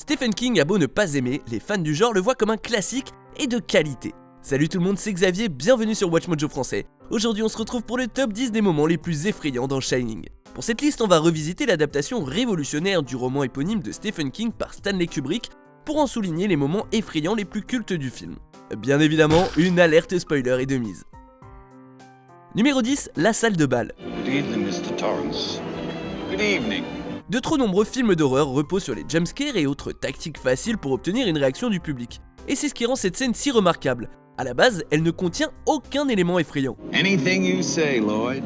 Stephen King a beau ne pas aimer, les fans du genre le voient comme un classique et de qualité. Salut tout le monde, c'est Xavier, bienvenue sur Watch Mojo français. Aujourd'hui on se retrouve pour le top 10 des moments les plus effrayants dans Shining. Pour cette liste, on va revisiter l'adaptation révolutionnaire du roman éponyme de Stephen King par Stanley Kubrick pour en souligner les moments effrayants les plus cultes du film. Bien évidemment, une alerte spoiler est de mise. Numéro 10, la salle de bal. Good evening, Mr. Torrance. Good evening. De trop nombreux films d'horreur reposent sur les jumpscares et autres tactiques faciles pour obtenir une réaction du public. Et c'est ce qui rend cette scène si remarquable. À la base, elle ne contient aucun élément effrayant. Anything you say, Lloyd.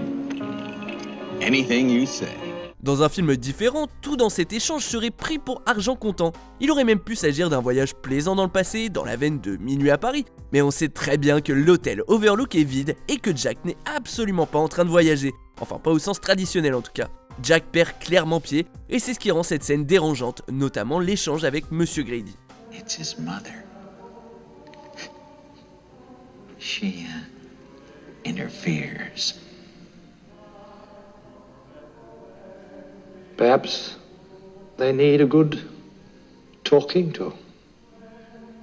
Anything you say. Dans un film différent, tout dans cet échange serait pris pour argent comptant. Il aurait même pu s'agir d'un voyage plaisant dans le passé, dans la veine de Minuit à Paris. Mais on sait très bien que l'hôtel Overlook est vide et que Jack n'est absolument pas en train de voyager. Enfin, pas au sens traditionnel en tout cas. Jack perd clairement pied et c'est ce qui rend cette scène dérangeante, notamment l'échange avec Monsieur Grady. It's his mother. She interferes. Perhaps they need a good talking to,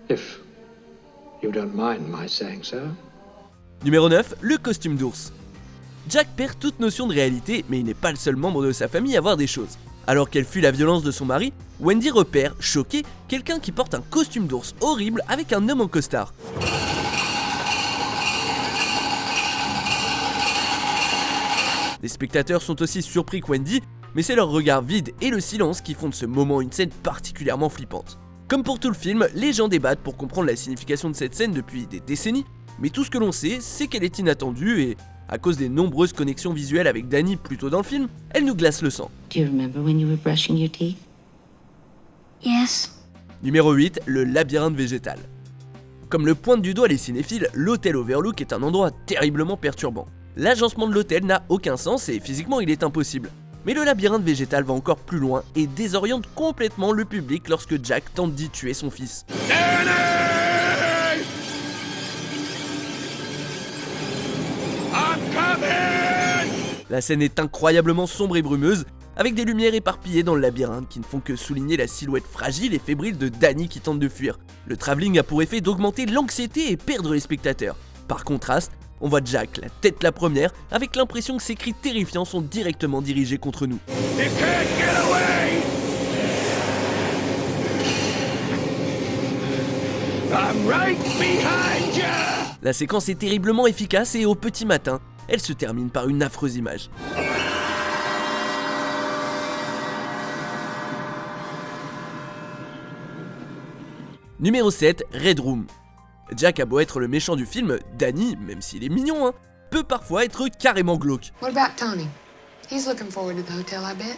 if you don't mind my saying so. Numéro 9, le costume d'ours. Jack perd toute notion de réalité, mais il n'est pas le seul membre de sa famille à voir des choses. Alors qu'elle fuit la violence de son mari, Wendy repère, choquée, quelqu'un qui porte un costume d'ours horrible avec un homme en costard. Les spectateurs sont aussi surpris que Wendy, mais c'est leur regard vide et le silence qui font de ce moment une scène particulièrement flippante. Comme pour tout le film, les gens débattent pour comprendre la signification de cette scène depuis des décennies, mais tout ce que l'on sait, c'est qu'elle est inattendue et, à cause des nombreuses connexions visuelles avec Danny plus tôt dans le film, elle nous glace le sang. Do you remember when you were brushing your teeth? Yes. Numéro 8, le labyrinthe végétal. Comme le pointe du doigt les cinéphiles, l'hôtel Overlook est un endroit terriblement perturbant. L'agencement de l'hôtel n'a aucun sens et physiquement il est impossible. Mais le labyrinthe végétal va encore plus loin et désoriente complètement le public lorsque Jack tente d'y tuer son fils. Danny! I'm coming! La scène est incroyablement sombre et brumeuse, avec des lumières éparpillées dans le labyrinthe qui ne font que souligner la silhouette fragile et fébrile de Danny qui tente de fuir. Le travelling a pour effet d'augmenter l'anxiété et perdre les spectateurs. Par contraste, on voit Jack, la tête la première, avec l'impression que ses cris terrifiants sont directement dirigés contre nous. You can't get away! I'm right behind you! La séquence est terriblement efficace et au petit matin, elle se termine par une affreuse image. Numéro 7, Red Room. Jack a beau être le méchant du film, Danny, même s'il est mignon, peut parfois être carrément glauque. What about Tony? He's looking forward to the hotel, I bet.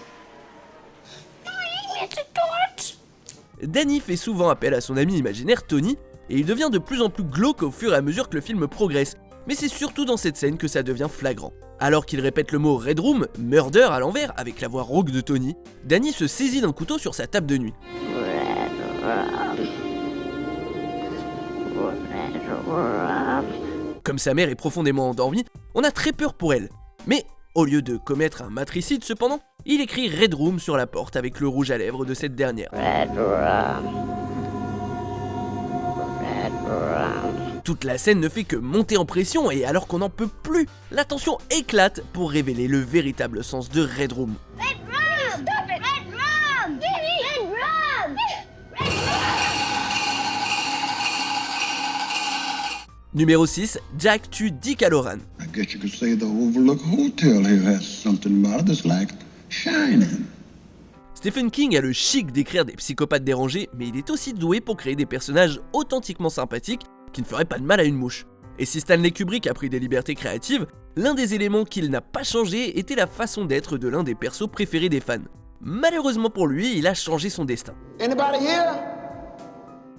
Danny fait souvent appel à son ami imaginaire Tony, et il devient de plus en plus glauque au fur et à mesure que le film progresse. Mais c'est surtout dans cette scène que ça devient flagrant. Alors qu'il répète le mot Red Room, murder à l'envers, avec la voix rauque de Tony, Danny se saisit d'un couteau sur sa table de nuit. Comme sa mère est profondément endormie, on a très peur pour elle. Mais au lieu de commettre un matricide cependant, il écrit Red Room sur la porte avec le rouge à lèvres de cette dernière. Toute la scène ne fait que monter en pression et alors qu'on n'en peut plus, la tension éclate pour révéler le véritable sens de Red Room. Red Rum! Stop it! Red Rum! Red Rum! Numéro 6, Jack tue Dick Halloran. I guess you could say the Overlook Hotel here has something about it that's like shining. Stephen King a le chic d'écrire des psychopathes dérangés, mais il est aussi doué pour créer des personnages authentiquement sympathiques qui ne feraient pas de mal à une mouche. Et si Stanley Kubrick a pris des libertés créatives, l'un des éléments qu'il n'a pas changé était la façon d'être de l'un des persos préférés des fans. Malheureusement pour lui, il a changé son destin. Anybody here?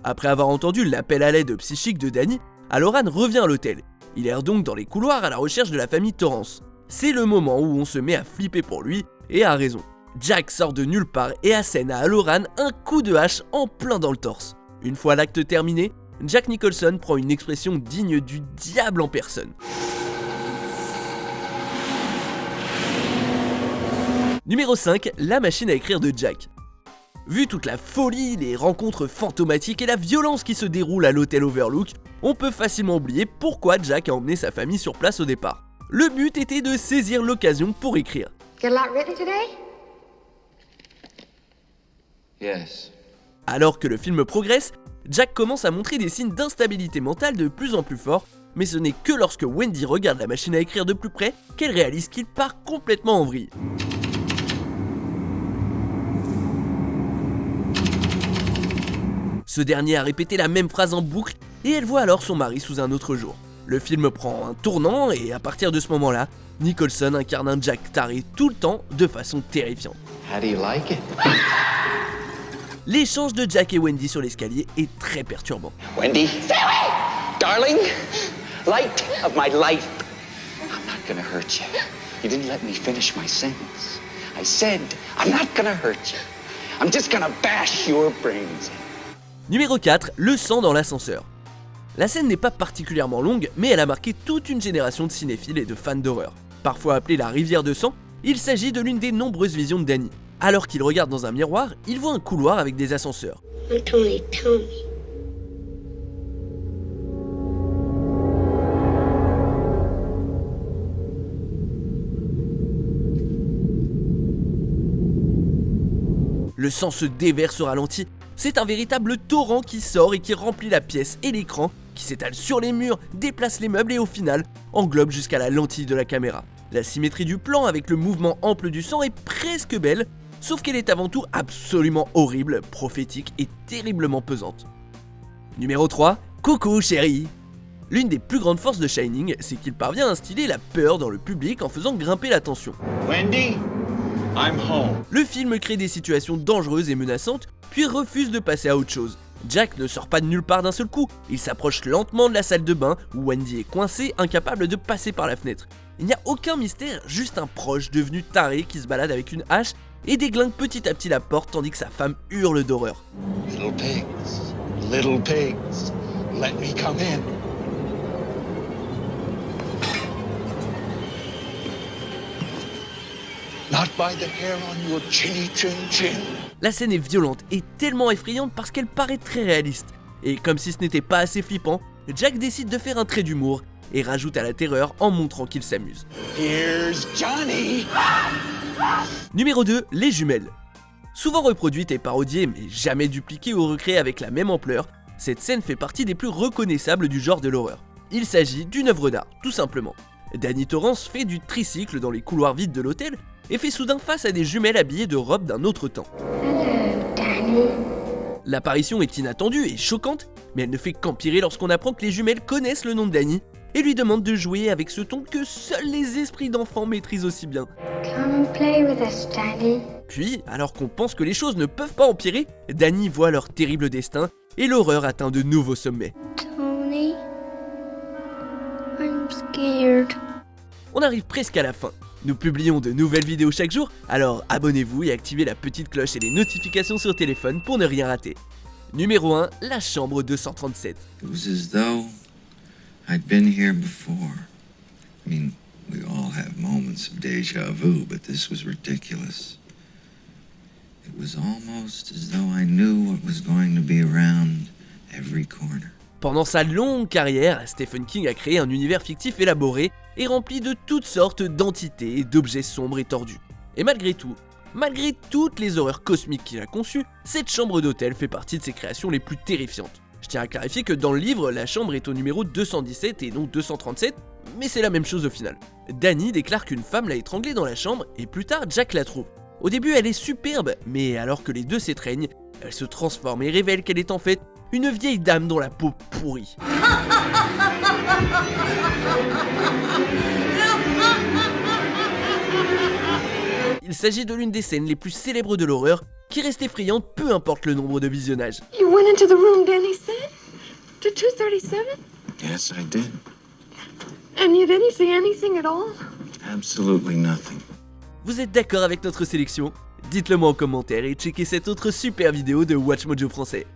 Après avoir entendu l'appel à l'aide psychique de Danny, Halloran revient à l'hôtel. Il erre donc dans les couloirs à la recherche de la famille Torrance. C'est le moment où on se met à flipper pour lui, et a raison. Jack sort de nulle part et assène à Halloran un coup de hache en plein dans le torse. Une fois l'acte terminé, Jack Nicholson prend une expression digne du diable en personne. Numéro 5, la machine à écrire de Jack. Vu toute la folie, les rencontres fantomatiques et la violence qui se déroulent à l'hôtel Overlook, on peut facilement oublier pourquoi Jack a emmené sa famille sur place au départ. Le but était de saisir l'occasion pour écrire. Get a lot written today? Yes. Alors que le film progresse, Jack commence à montrer des signes d'instabilité mentale de plus en plus forts, mais ce n'est que lorsque Wendy regarde la machine à écrire de plus près qu'elle réalise qu'il part complètement en vrille. Ce dernier a répété la même phrase en boucle et elle voit alors son mari sous un autre jour. Le film prend un tournant et à partir de ce moment-là, Nicholson incarne un Jack taré tout le temps de façon terrifiante. How do you like it? L'échange de Jack et Wendy sur l'escalier est très perturbant. Wendy? Darling? Light of my life. I'm not gonna hurt you. You didn't let me finish my sentence. I said, I'm not gonna hurt you. I'm just gonna bash your brains in. Numéro 4, le sang dans l'ascenseur. La scène n'est pas particulièrement longue, mais elle a marqué toute une génération de cinéphiles et de fans d'horreur. Parfois appelée la rivière de sang, il s'agit de l'une des nombreuses visions de Danny. Alors qu'il regarde dans un miroir, il voit un couloir avec des ascenseurs. Tony, tell me. Le sang se déverse au ralenti. C'est un véritable torrent qui sort et qui remplit la pièce et l'écran, qui s'étale sur les murs, déplace les meubles et au final, englobe jusqu'à la lentille de la caméra. La symétrie du plan avec le mouvement ample du sang est presque belle, sauf qu'elle est avant tout absolument horrible, prophétique et terriblement pesante. Numéro 3, Coucou chérie. L'une des plus grandes forces de Shining, c'est qu'il parvient à instiller la peur dans le public en faisant grimper la tension. Wendy? I'm home. Le film crée des situations dangereuses et menaçantes, puis refuse de passer à autre chose. Jack ne sort pas de nulle part d'un seul coup, il s'approche lentement de la salle de bain où Wendy est coincée, incapable de passer par la fenêtre. Il n'y a aucun mystère, juste un proche devenu taré qui se balade avec une hache et déglingue petit à petit la porte tandis que sa femme hurle d'horreur. Little pigs, let me come in. Not by the hair on your chinny chin chin. La scène est violente et tellement effrayante parce qu'elle paraît très réaliste. Et comme si ce n'était pas assez flippant, Jack décide de faire un trait d'humour et rajoute à la terreur en montrant qu'il s'amuse. Here's Johnny. Numéro 2, les jumelles. Souvent reproduite et parodiée mais jamais dupliquée ou recréée avec la même ampleur, cette scène fait partie des plus reconnaissables du genre de l'horreur. Il s'agit d'une œuvre d'art, tout simplement. Danny Torrance fait du tricycle dans les couloirs vides de l'hôtel et fait soudain face à des jumelles habillées de robes d'un autre temps. Hello, Danny. L'apparition est inattendue et choquante, mais elle ne fait qu'empirer lorsqu'on apprend que les jumelles connaissent le nom de Danny et lui demandent de jouer avec ce ton que seuls les esprits d'enfants maîtrisent aussi bien. Come play with us, Danny. Puis, alors qu'on pense que les choses ne peuvent pas empirer, Danny voit leur terrible destin et l'horreur atteint de nouveaux sommets. Tony, I'm scared. On arrive presque à la fin. Nous publions de nouvelles vidéos chaque jour, alors abonnez-vous et activez la petite cloche et les notifications sur téléphone pour ne rien rater. Numéro 1, la chambre 237. It was as though I'd been here before. I mean, we all have moments of déjà vu, but this was ridiculous. It was almost as though I knew what was going to be around every corner. Pendant sa longue carrière, Stephen King a créé un univers fictif élaboré et rempli de toutes sortes d'entités et d'objets sombres et tordus. Et malgré tout, malgré toutes les horreurs cosmiques qu'il a conçues, cette chambre d'hôtel fait partie de ses créations les plus terrifiantes. Je tiens à clarifier que dans le livre, la chambre est au numéro 217 et non 237, mais c'est la même chose au final. Danny déclare qu'une femme l'a étranglée dans la chambre et plus tard Jack la trouve. Au début elle est superbe, mais alors que les deux s'étreignent, elle se transforme et révèle qu'elle est en fait une vieille dame dont la peau pourrit. Il s'agit de l'une des scènes les plus célèbres de l'horreur, qui reste effrayante peu importe le nombre de visionnages. You went into the room Danny said? To 237? Yes, I did. And you didn't see anything at all? Absolutely nothing. Vous êtes d'accord avec notre sélection? Dites-le moi en commentaire et checkez cette autre super vidéo de Watch Mojo français.